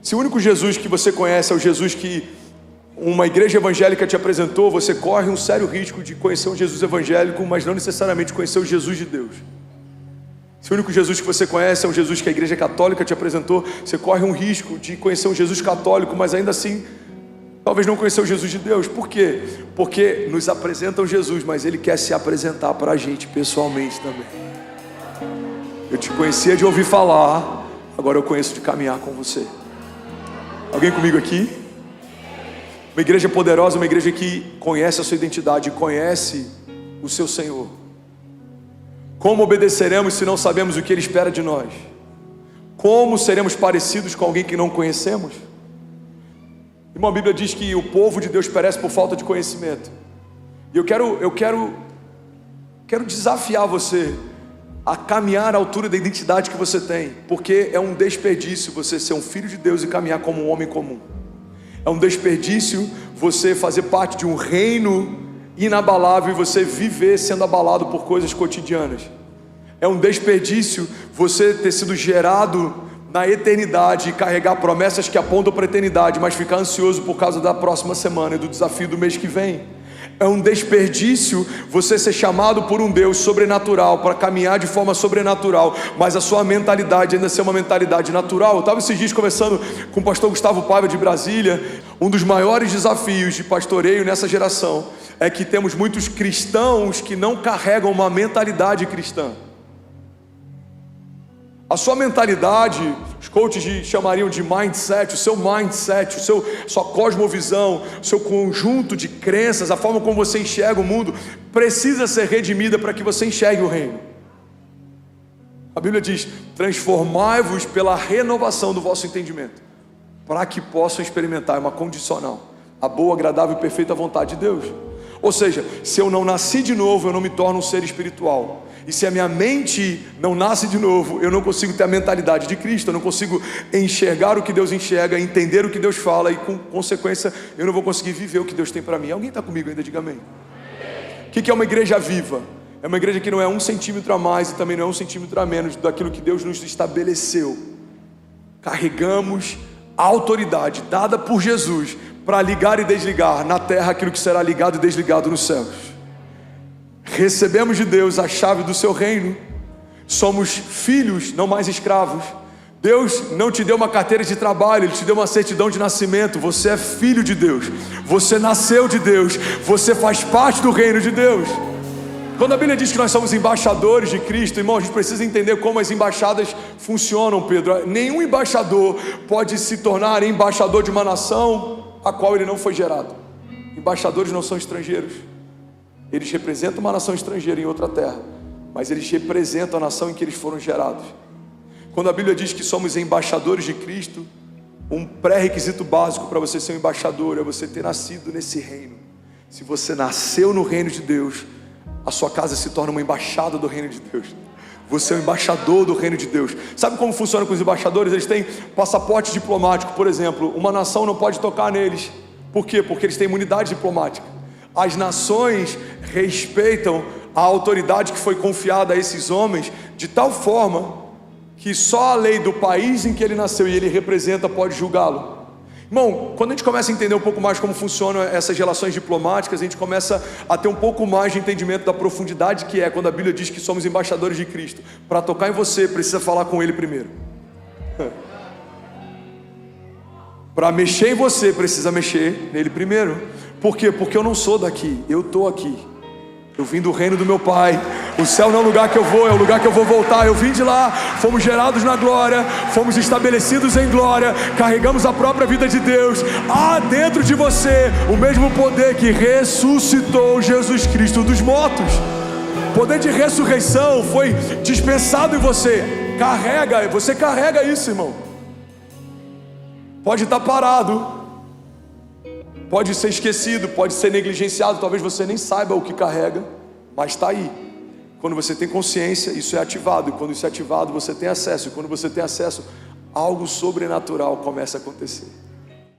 Se o único Jesus que você conhece é o Jesus que uma igreja evangélica te apresentou, você corre um sério risco de conhecer um Jesus evangélico, mas não necessariamente conhecer o Jesus de Deus. Se o único Jesus que você conhece é um Jesus que a igreja católica te apresentou, você corre um risco de conhecer um Jesus católico, mas ainda assim, talvez não conhecer o Jesus de Deus. Por quê? Porque nos apresentam Jesus, mas Ele quer se apresentar para a gente pessoalmente também. Eu te conhecia de ouvir falar, agora eu conheço de caminhar com você. Alguém comigo aqui? Uma igreja poderosa, uma igreja que conhece a sua identidade, conhece o seu Senhor. Como obedeceremos se não sabemos o que Ele espera de nós? Como seremos parecidos com alguém que não conhecemos? Irmão, a Bíblia diz que o povo de Deus perece por falta de conhecimento. E eu quero desafiar você a caminhar à altura da identidade que você tem, porque é um desperdício você ser um filho de Deus e caminhar como um homem comum. É um desperdício você fazer parte de um reino inabalável e você viver sendo abalado por coisas cotidianas. É um desperdício você ter sido gerado na eternidade e carregar promessas que apontam para a eternidade, mas ficar ansioso por causa da próxima semana e do desafio do mês que vem. É um desperdício você ser chamado por um Deus sobrenatural para caminhar de forma sobrenatural, mas a sua mentalidade ainda ser uma mentalidade natural. Eu estava esses dias conversando com o pastor Gustavo Paiva de Brasília. Um dos maiores desafios de pastoreio nessa geração é que temos muitos cristãos que não carregam uma mentalidade cristã. A sua mentalidade, os coaches chamariam de mindset, o seu mindset, sua cosmovisão, o seu conjunto de crenças, a forma como você enxerga o mundo, precisa ser redimida para que você enxergue o reino. A Bíblia diz: transformai-vos pela renovação do vosso entendimento, para que possam experimentar, é uma condicional, a boa, agradável e perfeita vontade de Deus. Ou seja, se eu não nasci de novo, eu não me torno um ser espiritual. E se a minha mente não nasce de novo, eu não consigo ter a mentalidade de Cristo, eu não consigo enxergar o que Deus enxerga, entender o que Deus fala, e com consequência, eu não vou conseguir viver o que Deus tem para mim. Alguém está comigo ainda? Diga amém. O que é uma igreja viva? É uma igreja que não é 1 centímetro a mais e também não é 1 centímetro a menos daquilo que Deus nos estabeleceu. Carregamos a autoridade dada por Jesus para ligar e desligar na terra aquilo que será ligado e desligado nos céus. Recebemos de Deus a chave do seu reino. Somos filhos, não mais escravos. Deus não te deu uma carteira de trabalho, Ele te deu uma certidão de nascimento. Você é filho de Deus, você nasceu de Deus, você faz parte do reino de Deus. Quando a Bíblia diz que nós somos embaixadores de Cristo, irmão, a gente precisa entender como as embaixadas funcionam, Pedro. Nenhum embaixador pode se tornar embaixador de uma nação a qual ele não foi gerado. Embaixadores não são estrangeiros. Eles representam uma nação estrangeira em outra terra, mas eles representam a nação em que eles foram gerados. Quando a Bíblia diz que somos embaixadores de Cristo, um pré-requisito básico para você ser um embaixador é você ter nascido nesse reino. Se você nasceu no reino de Deus, a sua casa se torna uma embaixada do reino de Deus. Você é um embaixador do reino de Deus. Sabe como funciona com os embaixadores? Eles têm passaporte diplomático, por exemplo. Uma nação não pode tocar neles. Por quê? Porque eles têm imunidade diplomática. As nações respeitam a autoridade que foi confiada a esses homens de tal forma que só a lei do país em que ele nasceu e ele representa pode julgá-lo. Irmão, quando a gente começa a entender um pouco mais como funcionam essas relações diplomáticas, a gente começa a ter um pouco mais de entendimento da profundidade que é quando a Bíblia diz que somos embaixadores de Cristo. Para tocar em você, precisa falar com Ele primeiro. Para mexer em você, precisa mexer nele primeiro. Por quê? Porque eu não sou daqui, eu estou aqui. Eu vim do reino do meu Pai. O céu não é o lugar que eu vou, é o lugar que eu vou voltar. Eu vim de lá, fomos gerados na glória, fomos estabelecidos em glória, carregamos a própria vida de Deus. Há dentro de você o mesmo poder que ressuscitou Jesus Cristo dos mortos. O poder de ressurreição foi dispensado em você. Você carrega isso, irmão. Pode estar parado, pode ser esquecido, pode ser negligenciado, talvez você nem saiba o que carrega, mas está aí. Quando você tem consciência, isso é ativado, e quando isso é ativado, você tem acesso, e quando você tem acesso, algo sobrenatural começa a acontecer.